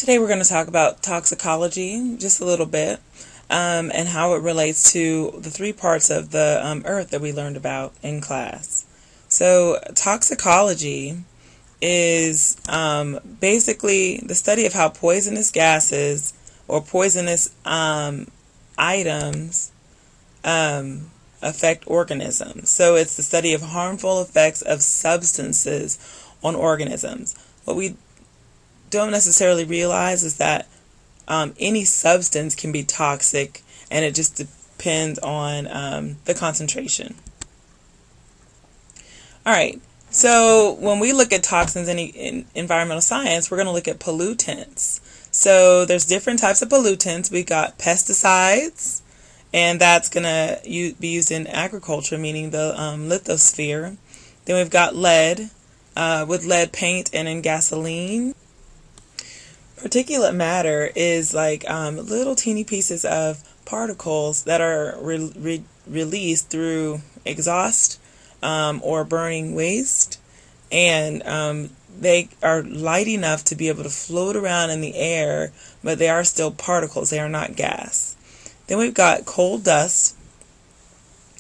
Today we're going to talk about toxicology just a little bit, and how it relates to the three parts of the earth that we learned about in class. So toxicology is basically the study of how poisonous gases or poisonous items affect organisms. So it's the study of harmful effects of substances on organisms. What we don't necessarily realize is that any substance can be toxic, and it just depends on the concentration. All right, so when we look at toxins in environmental science, we're going to look at pollutants. So there's different types of pollutants. We got pesticides, and that's going to be used in agriculture, meaning the lithosphere. Then we've got lead, with lead paint and in gasoline. Particulate matter is like little teeny pieces of particles that are released through exhaust or burning waste, and they are light enough to be able to float around in the air, but they are still particles. They are not gas. Then we've got coal dust,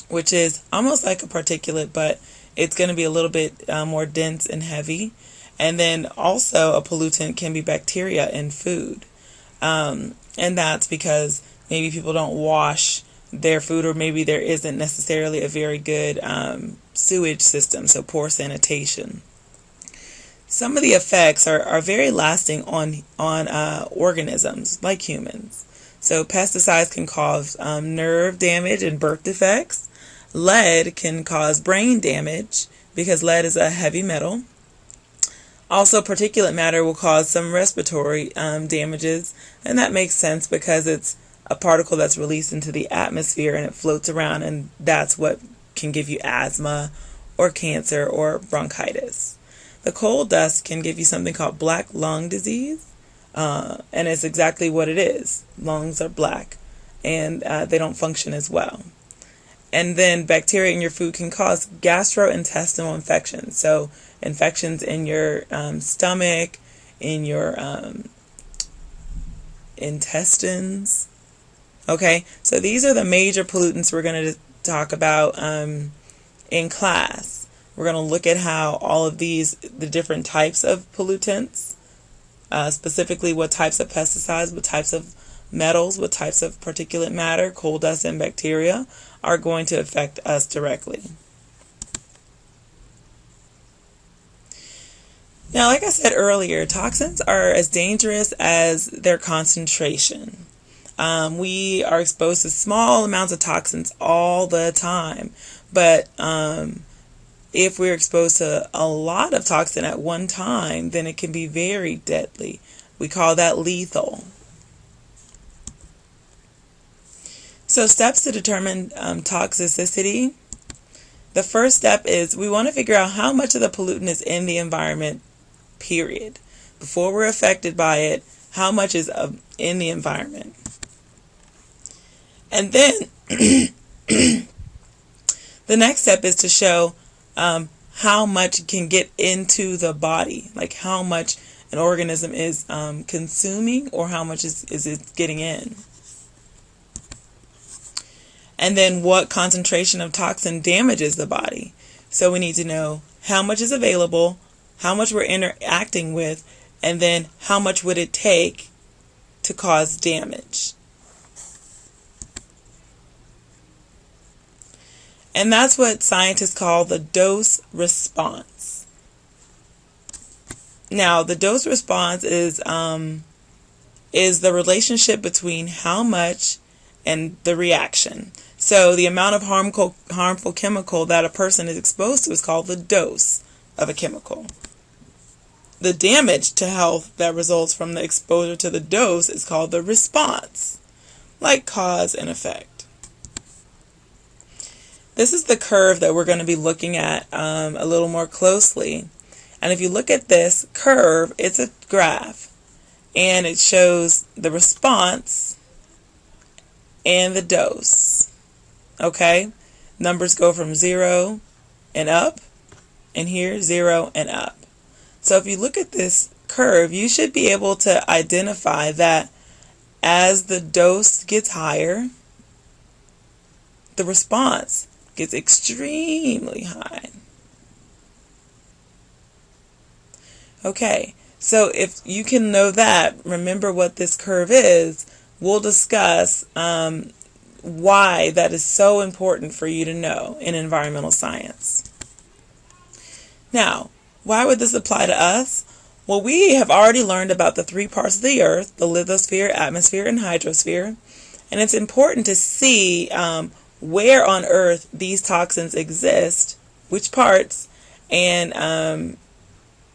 which is almost like a particulate, but it's going to be a little bit more dense and heavy. And then also a pollutant can be bacteria in food. And that's because maybe people don't wash their food, or maybe there isn't necessarily a very good sewage system, so poor sanitation. Some of the effects are very lasting on organisms like humans. So pesticides can cause nerve damage and birth defects. Lead can cause brain damage because lead is a heavy metal. Also, particulate matter will cause some respiratory damages, and that makes sense because it's a particle that's released into the atmosphere and it floats around, and that's what can give you asthma or cancer or bronchitis. The coal dust can give you something called black lung disease, and it's exactly what it is. Lungs are black, and they don't function as well. And then bacteria in your food can cause gastrointestinal infections. So infections in your stomach, in your intestines. Okay, so these are the major pollutants we're going to talk about in class. We're going to look at how all of these, the different types of pollutants, specifically what types of pesticides, what types of metals, what types of particulate matter, coal dust, and bacteria are going to affect us directly. Now, like I said earlier, toxins are as dangerous as their concentration. We are exposed to small amounts of toxins all the time, but if we're exposed to a lot of toxin at one time, then it can be very deadly. We call that lethal. So steps to determine toxicity. The first step is we want to figure out how much of the pollutant is in the environment, period. Before we're affected by it, how much is in the environment. And then the next step is to show how much can get into the body, like how much an organism is consuming or how much is it getting in. And then what concentration of toxin damages the body. So we need to know how much is available, how much we're interacting with, and then how much would it take to cause damage. And that's what scientists call the dose response. Now, the dose response is the relationship between how much and the reaction. So the amount of harmful chemical that a person is exposed to is called the dose of a chemical. The damage to health that results from the exposure to the dose is called the response, like cause and effect. This is the curve that we're going to be looking at a little more closely. And if you look at this curve, it's a graph, and it shows the response and the dose. Okay? Numbers go from 0 and up, and here 0 and up. So if you look at this curve, you should be able to identify that as the dose gets higher, the response gets extremely high. Okay, so if you can know that, remember what this curve is, we'll discuss why that is so important for you to know in environmental science. Now, why would this apply to us? Well, we have already learned about the three parts of the Earth, the lithosphere, atmosphere, and hydrosphere. And it's important to see where on Earth these toxins exist, which parts, and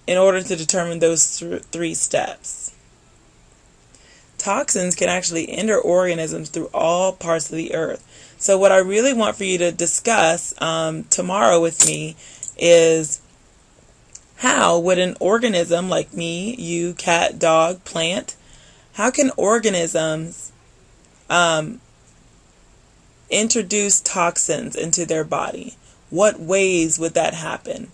in order to determine those three steps. Toxins can actually enter organisms through all parts of the Earth. So what I really want for you to discuss tomorrow with me is how would an organism like me, you, cat, dog, plant, how can organisms introduce toxins into their body? What ways would that happen?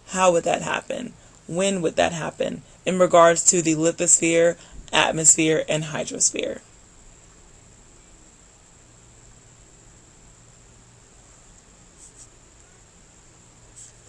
How would that happen? When would that happen in regards to the lithosphere, atmosphere, and hydrosphere?